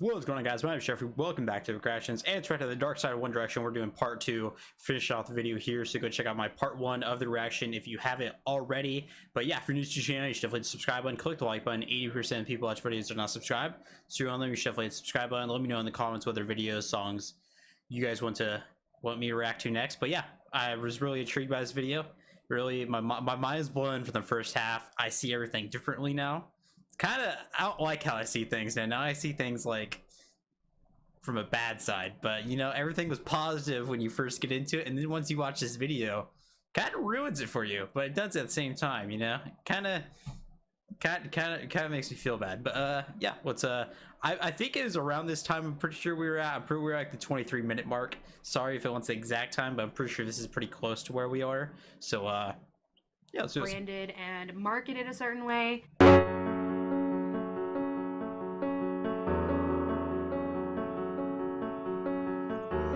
What's going on, guys? My name is Jeffrey. Welcome back to Reactions and Threat to the Dark Side of One Direction. We're doing part 2. Finish off the video here, so go check out my part 1 of the reaction if you haven't already. But yeah, if you're new to the channel, you should definitely hit the subscribe button, click the like button. 80% of people watch videos are not subscribed, so you're on them. You should definitely hit the subscribe button. Let me know in the comments what other videos, songs you guys want me to react to next. But yeah, I was really intrigued by this video. Really, my mind is blown for the first half. I see everything differently now. I don't like how I see things now. Now I see things like from a bad side, but you know, everything was positive when you first get into it, and then once you watch this video, kind of ruins it for you. But it does at the same time, you know. Kind of makes me feel bad. But yeah, I think it was around this time. I'm pretty sure we were at like the 23-minute mark. Sorry if it wants the exact time, but I'm pretty sure this is pretty close to where we are. So yeah, let's do this. Branded and marketed a certain way.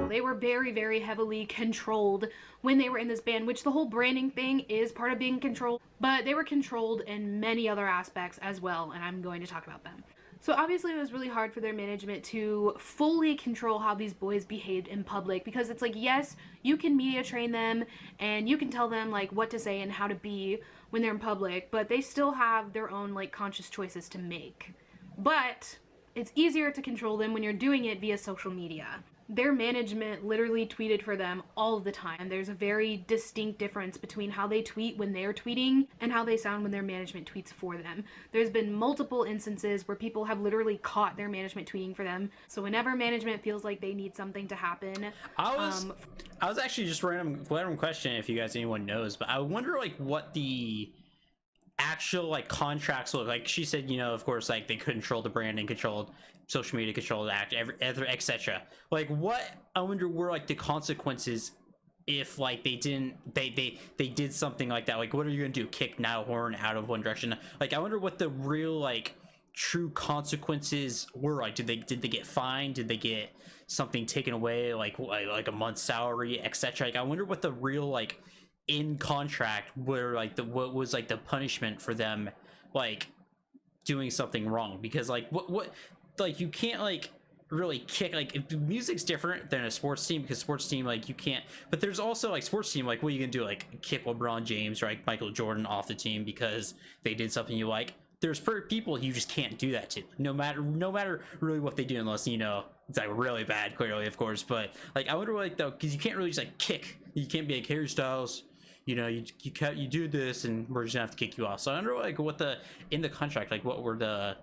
They were very, very heavily controlled when they were in this band, which the whole branding thing is part of being controlled, but they were controlled in many other aspects as well, and I'm going to talk about them. So obviously it was really hard for their management to fully control how these boys behaved in public, because it's like, yes, you can media train them and you can tell them like what to say and how to be when they're in public, but they still have their own like conscious choices to make. But it's easier to control them when you're doing it via social media. Their management literally tweeted for them all the time. There's a very distinct difference between how they tweet when they're tweeting and how they sound when their management tweets for them. There's been multiple instances where people have literally caught their management tweeting for them. So whenever management feels like they need something to happen, I was actually just random question, if you guys anyone knows, but I wonder like what the actual like contracts look like. She said, you know, of course, like they control the branding, controlled social media, control the act, etc. Like, what I wonder were like the consequences if like they did something like that. Like, what are you gonna do? Kick Niall Horan out of One Direction? Like, I wonder what the real like true consequences were. Like, did they get fined? Did they get something taken away, like a month's salary, etc.? Like, I wonder what the real like in contract were, like what was like the punishment for them like doing something wrong. Because like what like you can't like really kick, like if music's different than a sports team, because sports team like you can't, but there's also like sports team, like what are you gonna do, like kick LeBron James or like Michael Jordan off the team because they did something you like? There's people you just can't do that to, no matter really what they do, unless you know it's like really bad, clearly, of course. But like I wonder like though, because you can't really just like kick, you can't be like, Harry Styles, you know, you do this and we're just gonna have to kick you off. So I wonder like what the in the contract, like what were the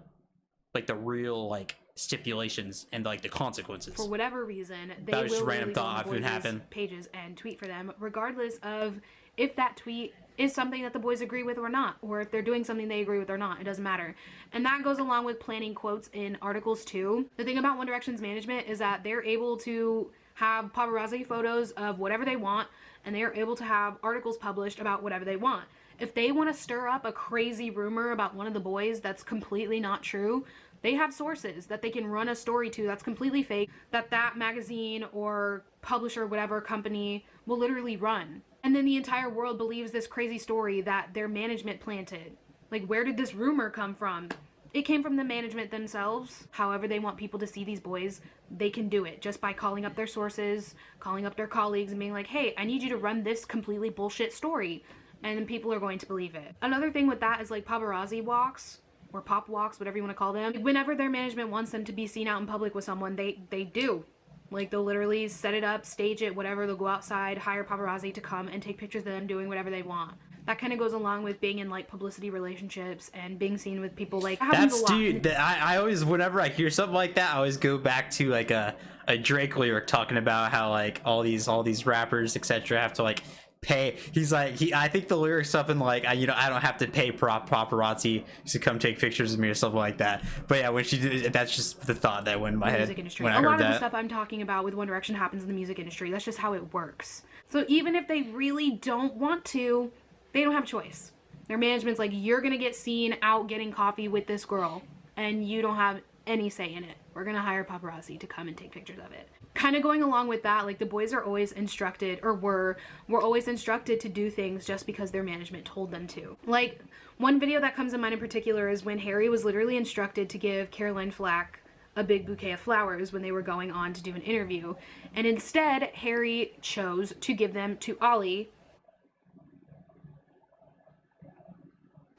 like the real like stipulations and like the consequences. For whatever reason, they will just random go on thought the would boys' happen pages and tweet for them, regardless of if that tweet is something that the boys agree with or not, or if they're doing something they agree with or not. It doesn't matter. And that goes along with planning quotes in articles too. The thing about One Direction's management is that they're able to have paparazzi photos of whatever they want, and they are able to have articles published about whatever they want. If they want to stir up a crazy rumor about one of the boys that's completely not true, they have sources that they can run a story to that's completely fake, that magazine or publisher, whatever company, will literally run. And then the entire world believes this crazy story that their management planted. Like, where did this rumor come from? It came from the management themselves. However they want people to see these boys, they can do it just by calling up their sources, calling up their colleagues and being like, hey, I need you to run this completely bullshit story. And then people are going to believe it. Another thing with that is like paparazzi walks, or pop walks, whatever you want to call them. Whenever their management wants them to be seen out in public with someone, they do. Like, they'll literally set it up, stage it, whatever. They'll go outside, hire paparazzi to come and take pictures of them doing whatever they want. That kind of goes along with being in like publicity relationships and being seen with people. Like, that's, dude, I always, whenever I hear something like that, I always go back to like a Drake lyric talking about how like all these rappers, etc., have to like pay. He's like, I think the lyrics something like, you know, I don't have to pay paparazzi to come take pictures of me or something like that. But yeah, when she did, that's just the thought that went in my head when I heard that. A lot of the stuff I'm talking about with One Direction happens in the music industry. That's just how it works. So even if they really don't want to, they don't have a choice. Their management's like, you're gonna get seen out getting coffee with this girl and you don't have any say in it. We're gonna hire paparazzi to come and take pictures of it. Kind of going along with that, like the boys are always instructed, or were always instructed to do things just because their management told them to. Like, one video that comes to mind in particular is when Harry was literally instructed to give Caroline Flack a big bouquet of flowers when they were going on to do an interview. And instead, Harry chose to give them to Ollie.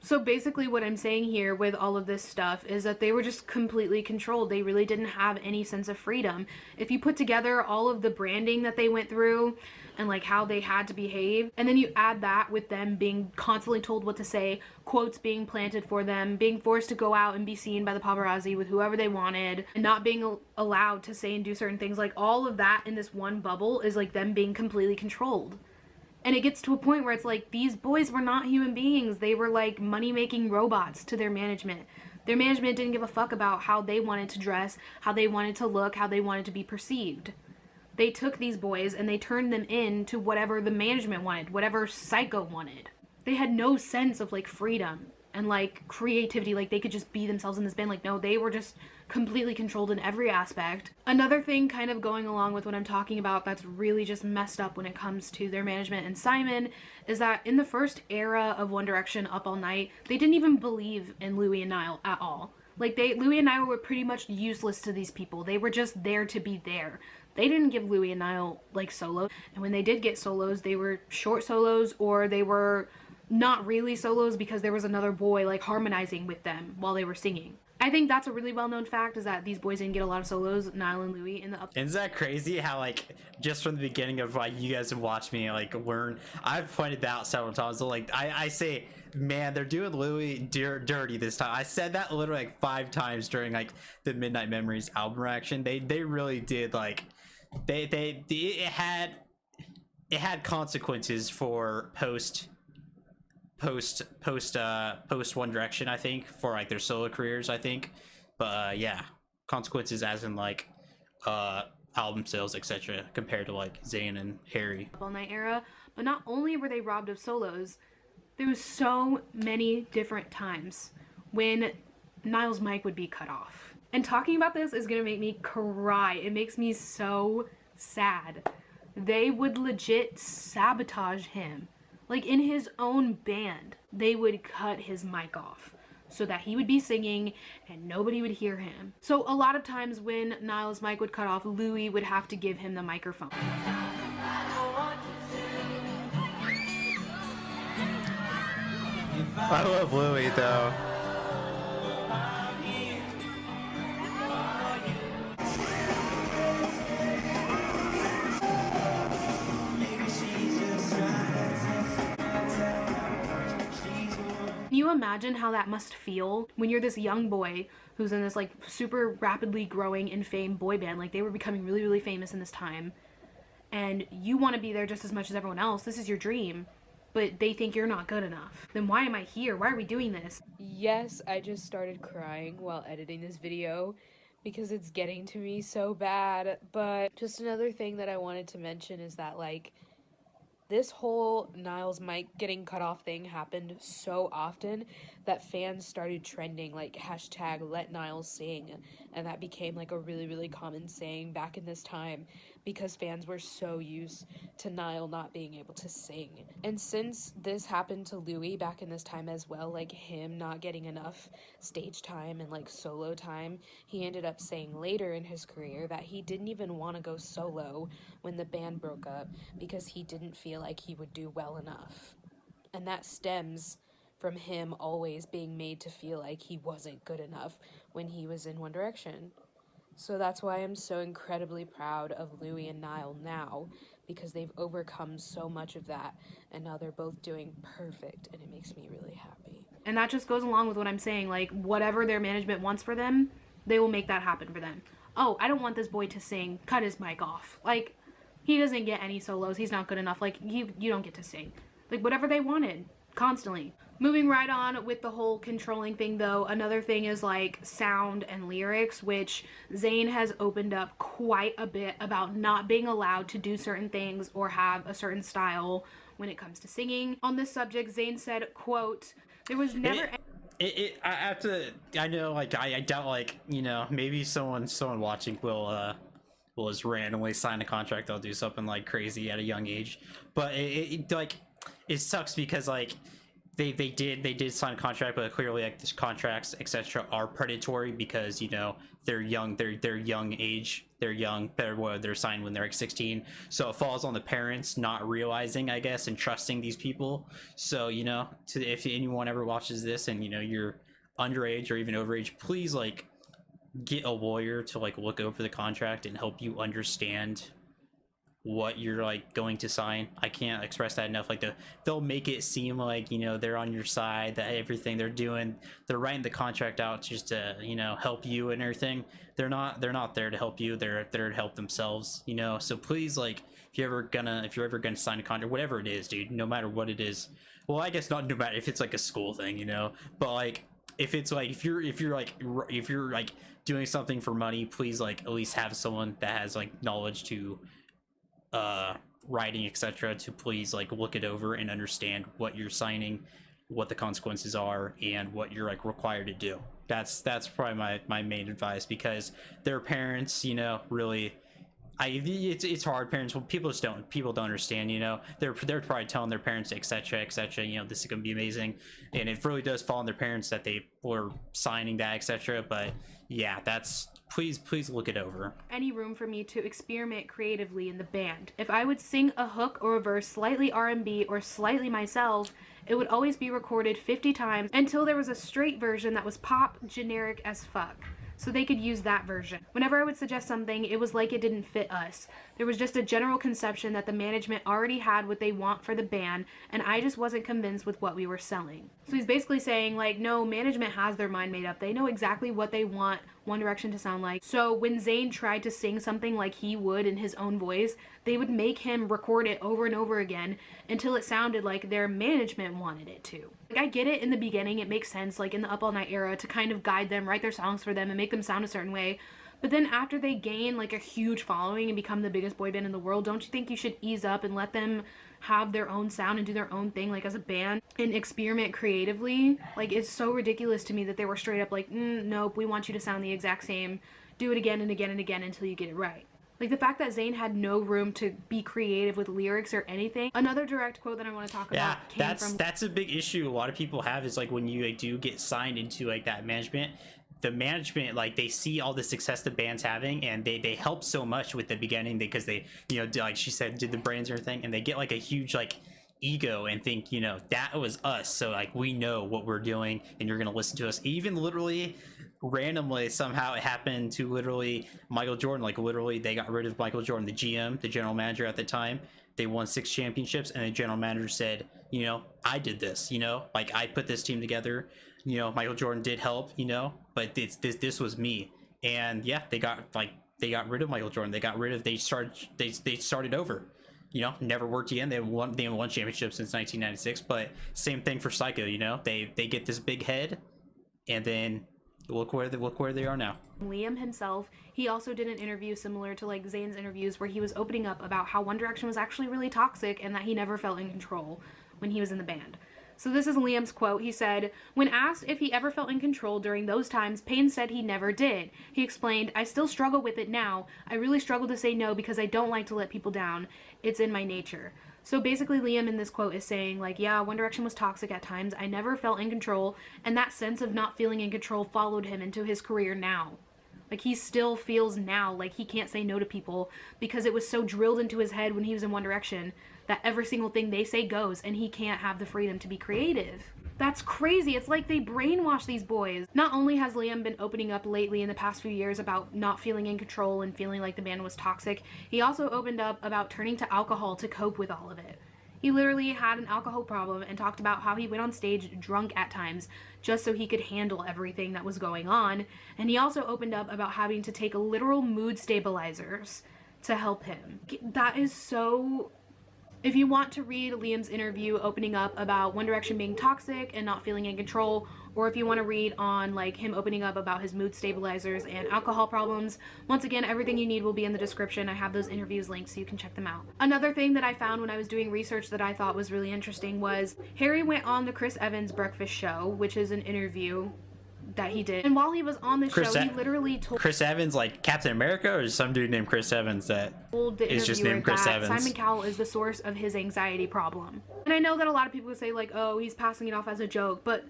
So basically what I'm saying here with all of this stuff is that they were just completely controlled. They really didn't have any sense of freedom. If you put together all of the branding that they went through and like how they had to behave, and then you add that with them being constantly told what to say, quotes being planted for them, being forced to go out and be seen by the paparazzi with whoever they wanted, and not being allowed to say and do certain things, like all of that in this one bubble is like them being completely controlled. And it gets to a point where it's like, these boys were not human beings. They were like money-making robots to their management. Their management didn't give a fuck about how they wanted to dress, how they wanted to look, how they wanted to be perceived. They took these boys and they turned them into whatever the management wanted, whatever Psycho wanted. They had no sense of like freedom and like creativity, like they could just be themselves in this band. Like, no, they were just completely controlled in every aspect. Another thing kind of going along with what I'm talking about that's really just messed up when it comes to their management and Simon is that in the first era of One Direction, Up All Night, they didn't even believe in Louis and Niall at all. Like, Louis and Niall were pretty much useless to these people. They were just there to be there. They didn't give Louis and Niall like solos, and when they did get solos, they were short solos, or they were not really solos because there was another boy like harmonizing with them while they were singing. I think that's a really well-known fact, is that these boys didn't get a lot of solos, Niall and Louis, in the up. Isn't that crazy how like just from the beginning of like you guys have watched me like learn, I've pointed that out several times. So like I say, man, they're doing Louis dirty this time. I said that literally like 5 times during like the Midnight Memories album reaction. They really did like it had consequences for post One Direction, I think, for like their solo careers, I think. But yeah, consequences as in like album sales, etc., compared to like Zayn and Harry. All Night era. But not only were they robbed of solos, there was so many different times when Niall's mic would be cut off. And talking about this is gonna make me cry. It makes me so sad. They would legit sabotage him. Like, in his own band, they would cut his mic off so that he would be singing and nobody would hear him. So a lot of times when Niall's mic would cut off, Louis would have to give him the microphone. I love Louis though. Can you imagine how that must feel when you're this young boy who's in this like super rapidly growing in fame boy band? Like, they were becoming really, really famous in this time, and you want to be there just as much as everyone else. This is your dream, but they think you're not good enough. Then why am I here? Why are we doing this? Yes, I just started crying while editing this video because it's getting to me so bad. But just another thing that I wanted to mention is that, like, this whole Niall's mic getting cut off thing happened so often that fans started trending like hashtag let Niall sing, and that became like a really, really common saying back in this time because fans were so used to Niall not being able to sing. And since this happened to Louis back in this time as well, like him not getting enough stage time and like solo time, he ended up saying later in his career that he didn't even want to go solo when the band broke up because he didn't feel like he would do well enough. And that stems from him always being made to feel like he wasn't good enough when he was in One Direction. So that's why I'm so incredibly proud of Louis and Niall now, because they've overcome so much of that, and now they're both doing perfect, and it makes me really happy. And that just goes along with what I'm saying, like, whatever their management wants for them, they will make that happen for them. Oh, I don't want this boy to sing, cut his mic off. Like, he doesn't get any solos, he's not good enough, like, you don't get to sing. Like, whatever they wanted, constantly. Moving right on with the whole controlling thing, though, another thing is like sound and lyrics, which Zayn has opened up quite a bit about not being allowed to do certain things or have a certain style when it comes to singing. On this subject, Zayn said, quote, "There was never..." I have to, I know, like, I doubt, like, you know, maybe someone watching will just randomly sign a contract, they'll do something like crazy at a young age, but it like, it sucks because like, they did sign a contract, but clearly like these contracts etc are predatory because you know they're young, they're young age, they're young, they're signed when they're like 16, so it falls on the parents not realizing, I guess, and trusting these people. So you know, if anyone ever watches this and you know you're underage or even overage, please like get a lawyer to like look over the contract and help you understand what you're like going to sign. I can't express that enough. Like they'll make it seem like you know they're on your side, that everything they're doing, they're writing the contract out just to you know help you and everything. They're not there to help you. They're there to help themselves, you know. So please, like if you're ever gonna sign a contract, whatever it is, dude, no matter what it is, well I guess not no matter if it's like a school thing, you know, but like if it's like if you're like doing something for money, please like at least have someone that has like knowledge to writing etc to please like look it over and understand what you're signing, what the consequences are, and what you're like required to do. That's probably my main advice, because their parents, you know, really it's hard. Parents, well, people don't understand, you know. They're probably telling their parents etc you know this is gonna be amazing, and it really does fall on their parents that they were signing that etc. But yeah, that's please look it over. Any room for me to experiment creatively in the band. If I would sing a hook or a verse slightly R&B or slightly myself, it would always be recorded 50 times until there was a straight version that was pop generic as fuck, so they could use that version. Whenever I would suggest something, it was like it didn't fit us. There was just a general conception that the management already had what they want for the band, and I just wasn't convinced with what we were selling. So he's basically saying, like, no, management has their mind made up. They know exactly what they want One Direction to sound like. So when Zayn tried to sing something like he would in his own voice, they would make him record it over and over again until it sounded like their management wanted it to. Like, I get it in the beginning, it makes sense, like in the Up All Night era, to kind of guide them, write their songs for them, and make them sound a certain way. But then after they gain like a huge following and become the biggest boy band in the world, don't you think you should ease up and let them have their own sound and do their own thing, like as a band, and experiment creatively? Like, it's so ridiculous to me that they were straight up like, nope, we want you to sound the exact same, do it again and again and again until you get it right. Like, the fact that Zayn had no room to be creative with lyrics or anything. Another direct quote that I want to talk about that's a big issue a lot of people have, is like when you like, do get signed into like that management, the management, like they see all the success the band's having, and they help so much with the beginning because they, you know, like she said, did the brands or thing, and they get like a huge like ego and think, you know, that was us, so like we know what we're doing and you're gonna listen to us. Even literally randomly somehow it happened to literally Michael Jordan. Like literally they got rid of Michael Jordan, the GM, the general manager at the time. They won 6 championships, and the general manager said, you know, I did this, you know, like I put this team together, you know, Michael Jordan did help, you know, but this was me. And yeah, they got rid of Michael Jordan. They started over, you know, never worked again. They won championships since 1996. But same thing for Psycho, you know, they get this big head, and then look where they are now. Liam himself, he also did an interview similar to like Zayn's interviews, where he was opening up about how One Direction was actually really toxic and that he never felt in control when he was in the band. So this is Liam's quote. He said, when asked if he ever felt in control during those times, Payne said he never did. He explained, I still struggle with it now. I really struggle to say no because I don't like to let people down. It's in my nature. So basically Liam in this quote is saying, like, yeah, One Direction was toxic at times. I never felt in control, and that sense of not feeling in control followed him into his career now. Like, he still feels now like he can't say no to people because it was so drilled into his head when he was in One Direction that every single thing they say goes, and he can't have the freedom to be creative. That's crazy. It's like they brainwash these boys. Not only has Liam been opening up lately in the past few years about not feeling in control and feeling like the band was toxic, he also opened up about turning to alcohol to cope with all of it. He literally had an alcohol problem and talked about how he went on stage drunk at times just so he could handle everything that was going on. And he also opened up about having to take literal mood stabilizers to help him. That is so... If you want to read Liam's interview opening up about One Direction being toxic and not feeling in control, or if you want to read on like him opening up about his mood stabilizers and alcohol problems, once again, everything you need will be in the description. I have those interviews linked so you can check them out. Another thing that I found when I was doing research that I thought was really interesting was Harry went on the Chris Evans Breakfast Show, which is an interview that he did. And while he was on the show, he literally told Chris Evans, like Captain America, or some dude named Chris Evans that is just named Chris Evans. Simon Cowell is the source of his anxiety problem. And I know that a lot of people would say like, oh, he's passing it off as a joke, but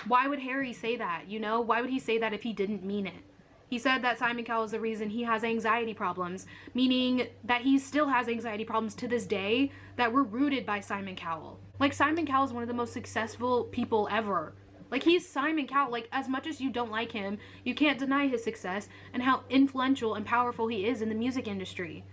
why would Harry say that? You know, why would he say that if he didn't mean it? He said that Simon Cowell is the reason he has anxiety problems, meaning that he still has anxiety problems to this day that were rooted by Simon Cowell. Like, Simon Cowell is one of the most successful people ever. Like, he's Simon Cowell. Like, as much as you don't like him, you can't deny his success and how influential and powerful he is in the music industry.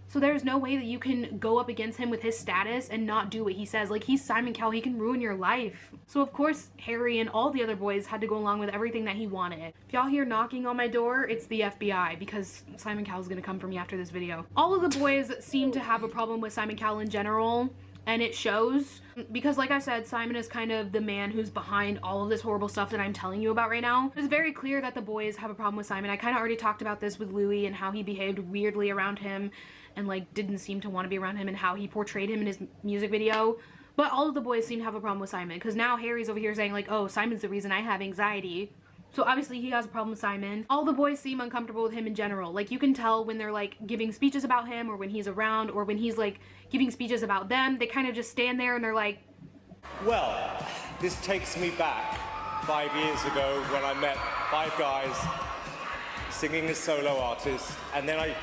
So there's no way that you can go up against him with his status and not do what he says. Like, he's Simon Cowell. He can ruin your life. So, of course, Harry and all the other boys had to go along with everything that he wanted. If y'all hear knocking on my door, it's the FBI, because Simon Cowell's gonna come for me after this video. All of the boys seem to have a problem with Simon Cowell in general, and it shows. Because, like I said, Simon is kind of the man who's behind all of this horrible stuff that I'm telling you about right now. It's very clear that the boys have a problem with Simon. I kind of already talked about this with Louis and how he behaved weirdly around him and like didn't seem to want to be around him and how he portrayed him in his music video. But all of the boys seem to have a problem with Simon, because now Harry's over here saying like, oh, Simon's the reason I have anxiety. So obviously he has a problem with Simon. All the boys seem uncomfortable with him in general. Like, you can tell when they're like giving speeches about him, or when he's around, or when he's like giving speeches about them, they kind of just stand there and they're like, well, this takes me back 5 years ago when I met 5 guys singing as solo artists, and then I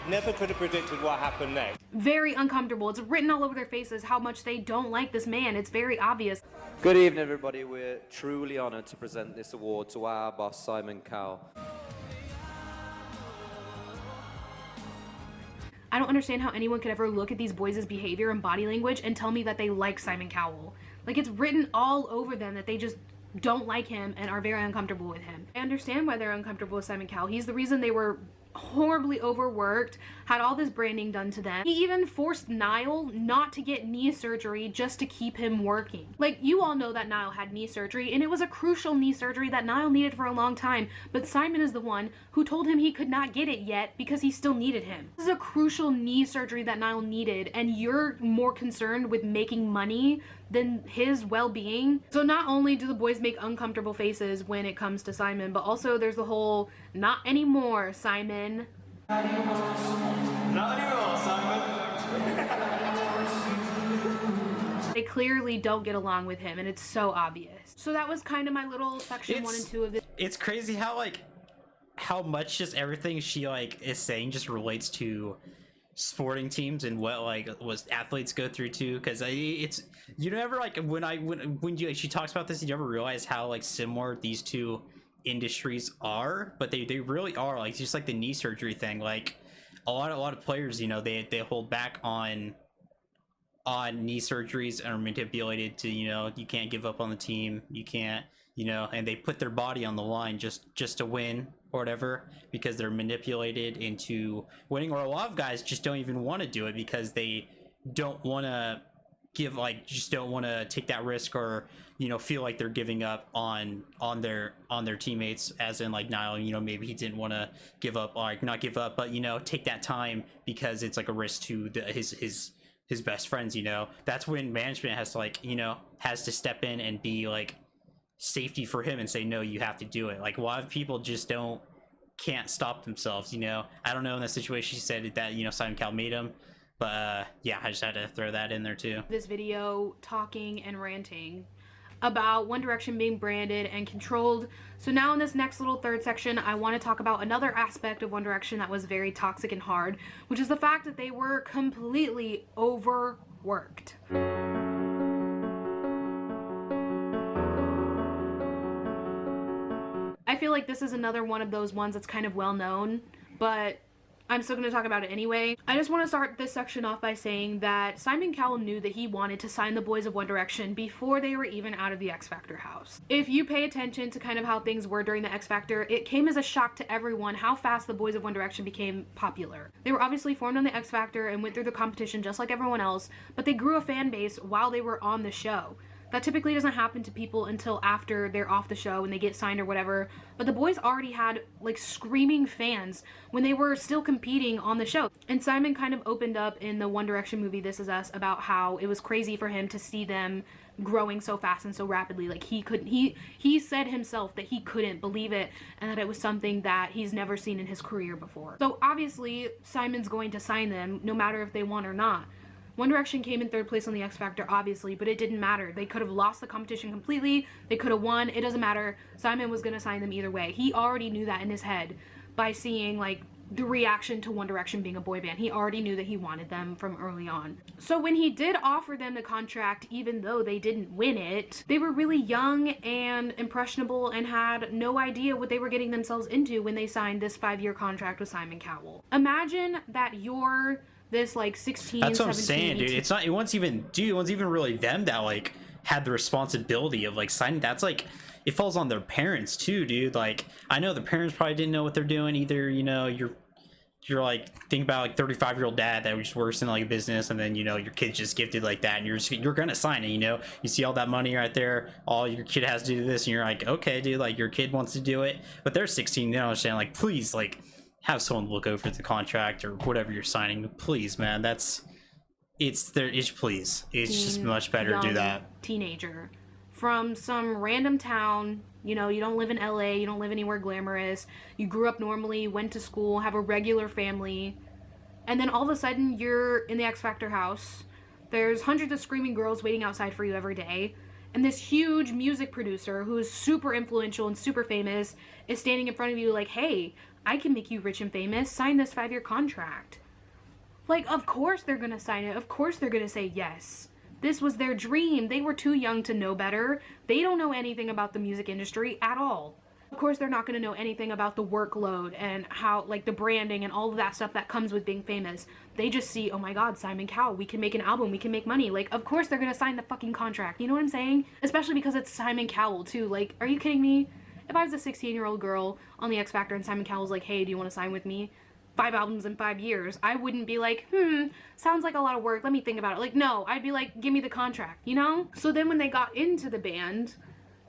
never could have predicted what happened next. Very uncomfortable. It's written all over their faces how much they don't like this man. It's very obvious. Good evening, everybody. We're truly honoured to present this award to our boss, Simon Cowell. I don't understand how anyone could ever look at these boys' behavior and body language and tell me that they like Simon Cowell. Like, it's written all over them that they just don't like him and are very uncomfortable with him. I understand why they're uncomfortable with Simon Cowell. He's the reason they were horribly overworked, had all this branding done to them. He even forced Niall not to get knee surgery just to keep him working. Like, you all know that Niall had knee surgery, and it was a crucial knee surgery that Niall needed for a long time, but Simon is the one who told him he could not get it yet because he still needed him. This is a crucial knee surgery that Niall needed, and you're more concerned with making money than his well-being. So not only do the boys make uncomfortable faces when it comes to Simon, but also there's the whole "not anymore, Simon." Not anymore, Simon. They clearly don't get along with him, and it's so obvious. So that was kind of my little section 1 and 2 of this. It's crazy how like how much just everything she like is saying just relates to sporting teams and what like was athletes go through too, because it's, you never like when you, she talks about this, you never realize how like similar these two industries are, but they really are. Like, just like the knee surgery thing, like a lot of players, you know, they hold back on knee surgeries and are manipulated to, you know, you can't give up on the team, you can't, you know, and they put their body on the line just to win or whatever, because they're manipulated into winning. Or a lot of guys just don't even want to do it because they don't want to give, like, just don't want to take that risk, or, you know, feel like they're giving up on their teammates, as in like Niall, you know, maybe he didn't want to give up, like not give up, but, you know, take that time because it's like a risk to his best friends, you know. That's when management has to, like, you know, has to step in and be like safety for him and say, no, you have to do it. Like, a lot of people just can't stop themselves, you know. I don't know, in that situation she said that, you know, Simon Cowell made him, but yeah, I just had to throw that in there too. This video talking and ranting about One Direction being branded and controlled. So now in this next little third section, I want to talk about another aspect of One Direction that was very toxic and hard, which is the fact that they were completely overworked. I feel like this is another one of those ones that's kind of well known, but I'm still going to talk about it anyway. I just want to start this section off by saying that Simon Cowell knew that he wanted to sign the boys of One Direction before they were even out of the X Factor house. If you pay attention to kind of how things were during the X Factor, it came as a shock to everyone how fast the boys of One Direction became popular. They were obviously formed on the X Factor and went through the competition just like everyone else, but they grew a fan base while they were on the show. That typically doesn't happen to people until after they're off the show and they get signed or whatever. But the boys already had like screaming fans when they were still competing on the show. And Simon kind of opened up in the One Direction movie This Is Us about how it was crazy for him to see them growing so fast and so rapidly. Like he said himself that he couldn't believe it and that it was something that he's never seen in his career before. So obviously Simon's going to sign them no matter if they won or not. One Direction came in 3rd place on the X Factor, obviously, but it didn't matter. They could have lost the competition completely. They could have won. It doesn't matter. Simon was going to sign them either way. He already knew that in his head by seeing, like, the reaction to One Direction being a boy band. He already knew that he wanted them from early on. So when he did offer them the contract, even though they didn't win it, they were really young and impressionable and had no idea what they were getting themselves into when they signed this 5-year contract with Simon Cowell. Imagine that you're this like 16, that's what 17, I'm saying, dude. It's not, it wasn't even really them that like had the responsibility of like signing. That's like, it falls on their parents too, dude. Like, I know the parents probably didn't know what they're doing either. You know, you're like, think about like 35-year-old dad that just works in like a business, and then, you know, your kid's just gifted like that, and you're gonna sign it. You know, you see all that money right there, all your kid has to do this, and you're like, okay, dude, like your kid wants to do it, but they're 16. They don't understand. Like, please, like, have someone look over the contract or whatever you're signing, please, man. It's please, it's just much better to do that. Teenager from some random town, you know, you don't live in LA, you don't live anywhere glamorous, you grew up normally, went to school, have a regular family, and then all of a sudden you're in the X Factor house. There's hundreds of screaming girls waiting outside for you every day, and this huge music producer who is super influential and super famous is standing in front of you like, hey, I can make you rich and famous, sign this 5-year contract. Like, of course they're gonna sign it, of course they're gonna say yes. This was their dream. They were too young to know better. They don't know anything about the music industry at all. Of course they're not gonna know anything about the workload and how, like, the branding and all of that stuff that comes with being famous. They just see, oh my god, Simon Cowell, we can make an album, we can make money. Like, of course they're gonna sign the fucking contract, you know what I'm saying? Especially because it's Simon Cowell too. Like, are you kidding me? If I was a 16-year-old girl on the X Factor and Simon Cowell's like, hey, do you want to sign with me? 5 albums in 5 years, I wouldn't be like, sounds like a lot of work, let me think about it. Like, no, I'd be like, give me the contract, you know? So then when they got into the band,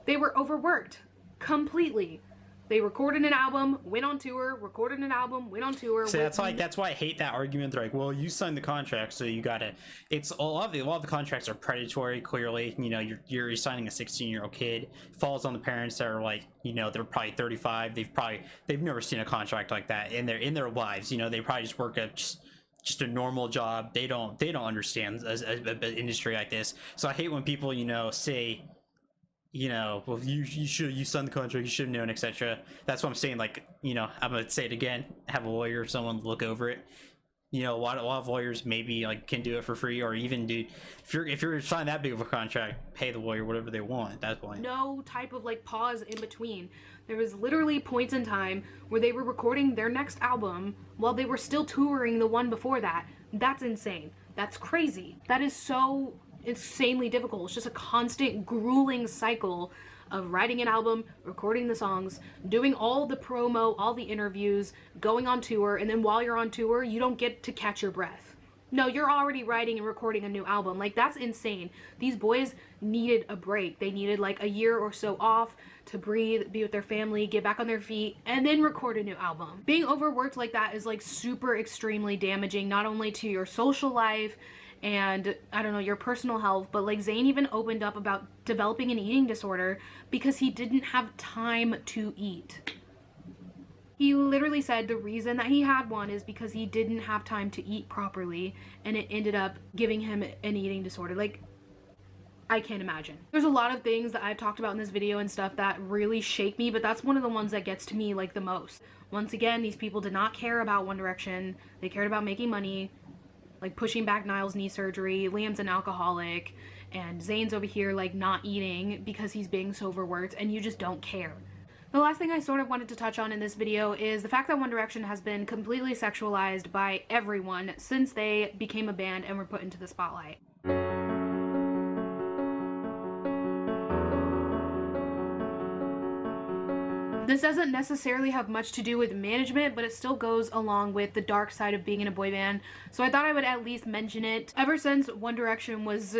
they were overworked completely. They recorded an album, went on tour, recorded an album, went on tour. So that's why I hate that argument. They're like, well, you signed the contract, so you gotta. It's a lot of the contracts are predatory. Clearly, you know, you're signing a 16-year-old kid. Falls on the parents that are like, you know, they're probably 35. They've never seen a contract like that in their lives. You know, they probably just work a just a normal job. They don't understand an industry like this. So I hate when people, you know, say, you know, well, you signed the contract, you should have known, etc. That's what I'm saying. Like, you know, I'm gonna say it again, have a lawyer or someone look over it. You know, a lot of lawyers maybe like can do it for free, or even do, if you're signing that big of a contract, pay the lawyer whatever they want at that point. No type of like pause in between. There was literally points in time where they were recording their next album while they were still touring the one before that. That's insane. That's crazy. That is so insanely difficult. It's just a constant grueling cycle of writing an album, recording the songs, doing all the promo, all the interviews, going on tour, and then while you're on tour, you don't get to catch your breath. No, you're already writing and recording a new album. Like, that's insane. These boys needed a break. They needed like a year or so off to breathe, be with their family, get back on their feet, and then record a new album. Being overworked like that is like super extremely damaging, not only to your social life and, I don't know, your personal health, but like Zayn even opened up about developing an eating disorder because he didn't have time to eat. He literally said the reason that he had one is because he didn't have time to eat properly, and it ended up giving him an eating disorder. Like, I can't imagine. There's a lot of things that I've talked about in this video and stuff that really shake me, but that's one of the ones that gets to me like the most. Once again, these people did not care about One Direction. They cared about making money, like pushing back Niall's knee surgery. Liam's an alcoholic, and Zayn's over here like not eating because he's being so overworked, and you just don't care. The last thing I sort of wanted to touch on in this video is the fact that One Direction has been completely sexualized by everyone since they became a band and were put into the spotlight. This doesn't necessarily have much to do with management, but it still goes along with the dark side of being in a boy band, so I thought I would at least mention it. Ever since One Direction was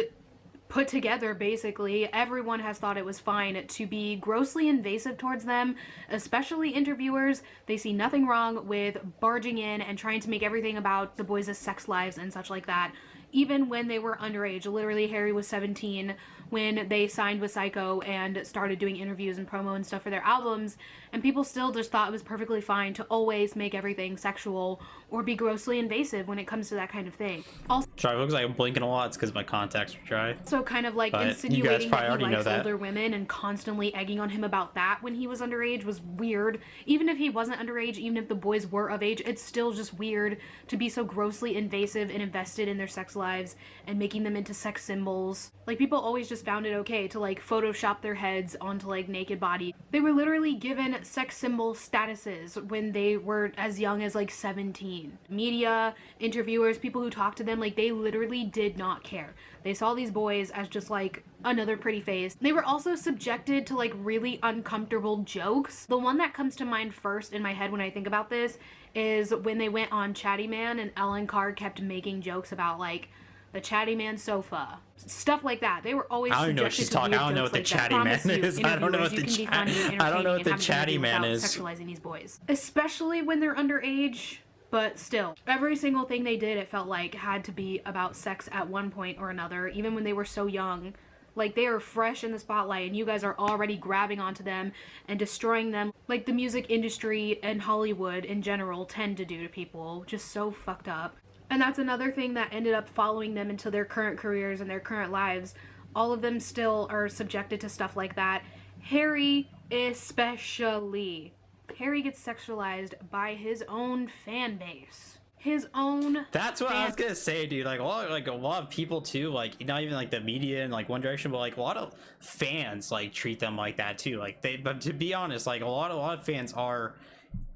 put together, basically, everyone has thought it was fine to be grossly invasive towards them, especially interviewers. They see nothing wrong with barging in and trying to make everything about the boys' sex lives and such like that. even when they were underage. Literally, Harry was 17 when they signed with Psycho and started doing interviews and promo and stuff for their albums, and people still just thought it was perfectly fine to always make everything sexual or be grossly invasive when it comes to that kind of thing. Also, Sorry, it looks like I'm blinking a lot. It's because my contacts are dry. so kind of like But you guys insinuating probably that he already know likes that. older women and constantly egging on him about that when he was underage was weird. Even if he wasn't underage, even if the boys were of age, it's still just weird to be so grossly invasive and invested in their sex lives and making them into sex symbols. Like, people always just found it okay to like Photoshop their heads onto like naked body. They were literally given sex symbol statuses when they were as young as like 17. Media, interviewers, people who talked to them, like, they literally did not care. They saw these boys as just like another pretty face. They were also subjected to like really uncomfortable jokes. The one that comes to mind first in my head when I think about this is when they went on Chatty Man and Ellen Carr kept making jokes about like the Chatty Man sofa, stuff like that. They were always I don't know what subjected she's to talking. weird I don't know jokes what the like that. Chatty Man Promise you, is. I don't know what interviewers, the you can be funny and I don't know what entertaining the and have an Chatty interview Man without is. sexualizing these boys, especially when they're underage. But still, every single thing they did, it felt like, had to be about sex at one point or another, even when they were so young. Like, they are fresh in the spotlight and you guys are already grabbing onto them and destroying them, like the music industry and Hollywood in general tend to do to people. Just so fucked up. And that's another thing that ended up following them into their current careers and their current lives. All of them still are subjected to stuff like that. Harry especially. Harry gets sexualized by his own fan base. His own That's what I was fan- gonna say, dude. Like a lot of people too. Like, not even like the media in like One Direction, but like a lot of fans like treat them like that too. Like, they, but to be honest, like a lot of fans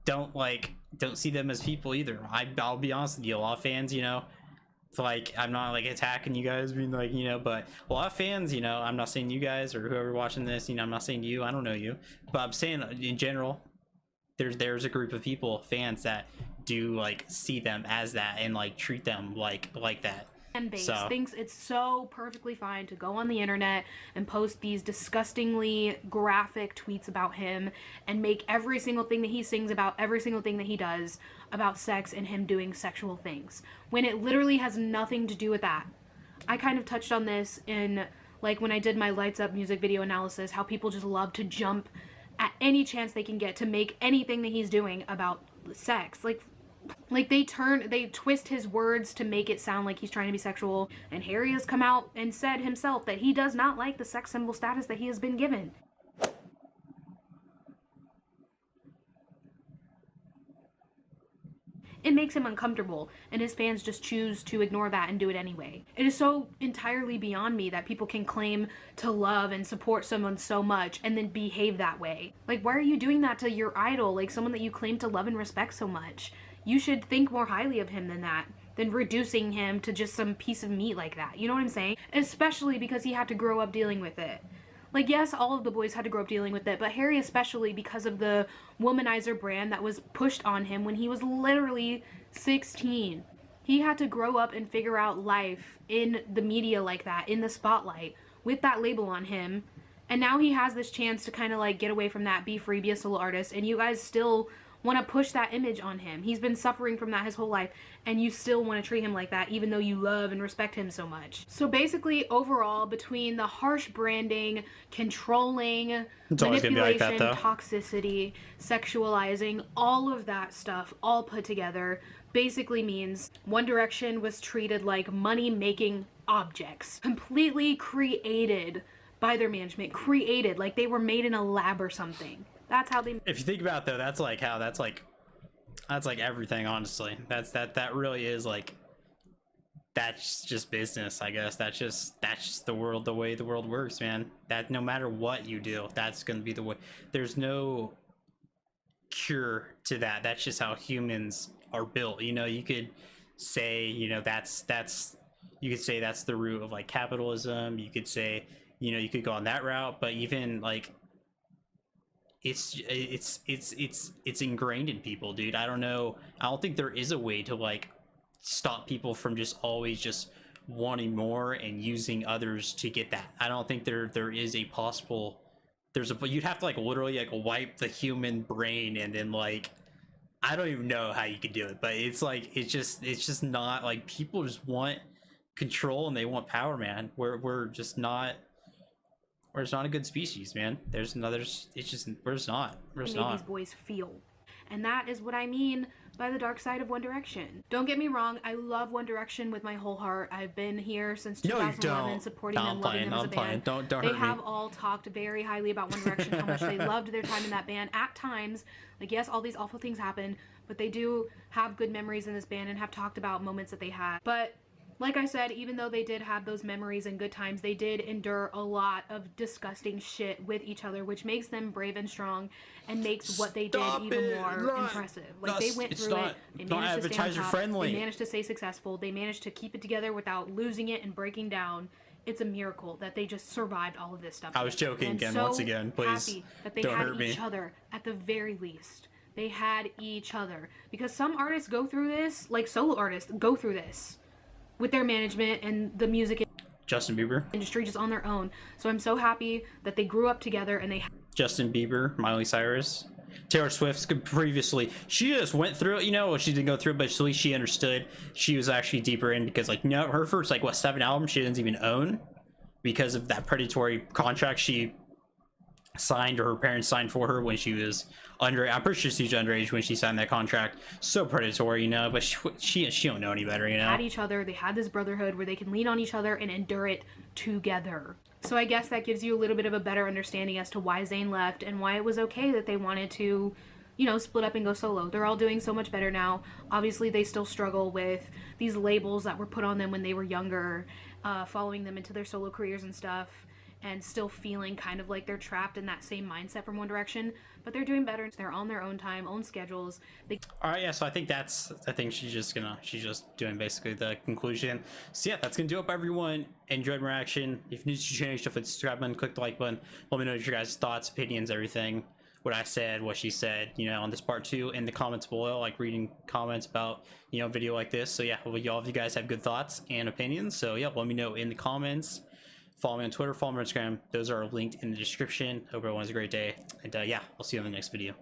don't see them as people either. I'll be honest with you, a lot of fans, you know, it's like, I'm not like attacking you guys, being like, you know, but a lot of fans, you know, I'm not saying you guys or whoever watching this, you know, I'm not saying you, I don't know you, but I'm saying in general, there's a group of people, fans, that do like see them as that and like treat them like that. fan base So thinks it's so perfectly fine to go on the internet and post these disgustingly graphic tweets about him and make every single thing that he sings about, every single thing that he does about sex and him doing sexual things, when it literally has nothing to do with that. I kind of touched on this in like when I did my Lights Up music video analysis, how people just love to jump at any chance they can get to make anything that he's doing about sex. Like they twist his words to make it sound like he's trying to be sexual, and Harry has come out and said himself that he does not like the sex symbol status that he has been given. It makes him uncomfortable, and his fans just choose to ignore that and do it anyway. It is so entirely beyond me that people can claim to love and support someone so much and then behave that way. Like, why are you doing that to your idol, like someone that you claim to love and respect so much? You should think more highly of him than that, than reducing him to just some piece of meat like that. You know what I'm saying? Especially because he had to grow up dealing with it. Like, yes, all of the boys had to grow up dealing with it, but Harry especially, because of the womanizer brand that was pushed on him when he was literally 16. He had to grow up and figure out life in the media like that, in the spotlight, with that label on him. And now he has this chance to kind of like get away from that, be free, be a solo artist, and you guys still want to push that image on him. He's been suffering from that his whole life, and you still want to treat him like that even though you love and respect him so much. So basically, overall, between the harsh branding, controlling, It's always gonna be like manipulation, that, though. toxicity, sexualizing, all of that stuff all put together basically means One Direction was treated like money-making objects, completely created by their management, created like they were made in a lab or something. That's how they. if you think about it, though, that's like everything, honestly. That really is like, that's just business, I guess. That's just the world, the way the world works, man. That no matter what you do, that's gonna be the way. There's no cure to that. That's just how humans are built. You know, you could say, you know, that's you could say that's the root of like capitalism. You could say, you know, you could go on that route, but even like it's ingrained in people, dude. I don't know. I don't think there is a way to like stop people from just always just wanting more and using others to get that. I don't think there is a possible. You'd have to like literally like wipe the human brain and then like, I don't even know how you could do it, but it's like it's just not like, people just want control and they want power, man. We're just not. We're just not a good species, man. There's another. It's just we're just not. We're just made not. these boys feel. And that is what I mean by the dark side of One Direction. Don't get me wrong, I love One Direction with my whole heart. I've been here since No, you 2011 don't. supporting No, them, I'm loving playing, them as a I'm band. playing. Don't They hurt me. have all talked very highly about One Direction, how much they loved their time in that band. At times, like yes, all these awful things happen, but they do have good memories in this band and have talked about moments that they had. But like I said, even though they did have those memories and good times, they did endure a lot of disgusting shit with each other, which makes them brave and strong and makes what they did even more impressive. Like they went through it, they managed to stay on top, they managed to stay successful, they managed to keep it together without losing it and breaking down. It's a miracle that they just survived all of this stuff. I was joking again, once again, please. Happy that they don't had hurt me. each other at the very least. They had each other. Because some artists go through this, like solo artists go through this with their management and the music Justin Bieber. industry just on their own. So I'm so happy that they grew up together and they Justin Bieber, Miley Cyrus, Taylor Swift previously. She just went through it, you know. Well, she didn't go through it, but at least she understood. She was actually deeper in because, like, no, her first like 7 albums she didn't even own because of that predatory contract she signed, or her parents signed for her when she was under. I'm pretty sure she's underage when she signed that contract. So predatory, you know. But she don't know any better, you know. had each other. They had this brotherhood where they can lean on each other and endure it together. So I guess that gives you a little bit of a better understanding as to why Zayn left and why it was okay that they wanted to, you know, split up and go solo. They're all doing so much better now. Obviously, they still struggle with these labels that were put on them when they were younger, following them into their solo careers and stuff, and still feeling kind of like they're trapped in that same mindset from One Direction. But they're doing better. They're on their own time, own schedules. All right, yeah. So I think she's just doing basically the conclusion. So yeah, that's gonna do it, everyone. Enjoyed my reaction. If you're new to the channel, hit the subscribe button, click the like button. Let me know your guys' thoughts, opinions, everything. What I said, what she said, you know, on this part 2 in the comments below. Like reading comments about, you know, video like this. So yeah, well, all of you guys have good thoughts and opinions. So yeah, let me know in the comments. Follow me on Twitter, follow me on Instagram. Those are linked in the description. Hope everyone has a great day. And yeah, I'll see you in the next video.